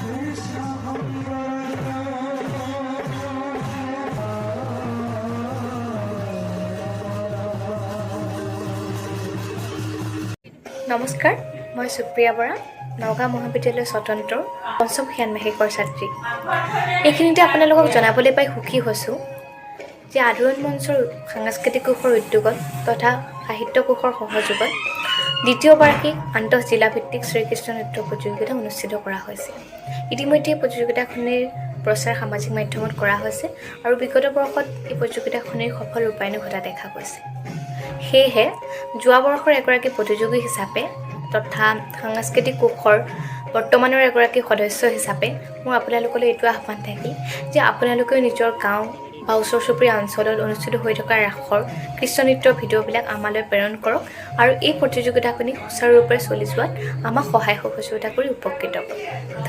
নমস্কাৰ, মই সুপ্ৰিয়া বৰা, নগাঁও মহাবিদ্যালয় স্বতন্ত্ৰ পঞ্চম ষাণ্মাসিকৰ ছাত্ৰী। এইখিনিতে আপোনালোকক জনাবলৈ পাই সুখী হৈছোঁ যে আদৰণ মঞ্চৰ সাংস্কৃতিক কোষৰ উদ্যোগত তথা সাহিত্য কোষৰ সহযোগত দ্বিতীয় বাৰ্ষিক আন্তঃজিলাভিত্তিক শ্ৰীকৃষ্ণ নৃত্য প্ৰতিযোগিতা অনুষ্ঠিত কৰা হৈছে। ইতিমধ্যে প্ৰতিযোগিতাখনিৰ প্ৰচাৰ সামাজিক মাধ্যমত কৰা হৈছে আৰু বিগত বৰ্ষত এই প্ৰতিযোগিতাখনিৰ সফল ৰূপায়ণ ঘটা দেখা গৈছে। সেয়েহে যোৱা বৰ্ষৰ এগৰাকী প্ৰতিযোগী হিচাপে তথা সাংস্কৃতিক কোষৰ বৰ্তমানৰ এগৰাকী সদস্য হিচাপে মোৰ আপোনালোকলৈ এইটো আহ্বান থাকিল যে আপোনালোকেও নিজৰ গাঁও বা ওচৰ চুবুৰীয়া অঞ্চলত অনুষ্ঠিত হৈ থকা ৰাসৰ কৃষ্ণ নৃত্যৰ ভিডিঅ'বিলাক আমালৈ প্ৰেৰণ কৰক আৰু এই প্ৰতিযোগিতাখনি সুচাৰুৰূপে চলি যোৱাত আমাক সহায় সহযোগিতা কৰি উপকৃত কৰক।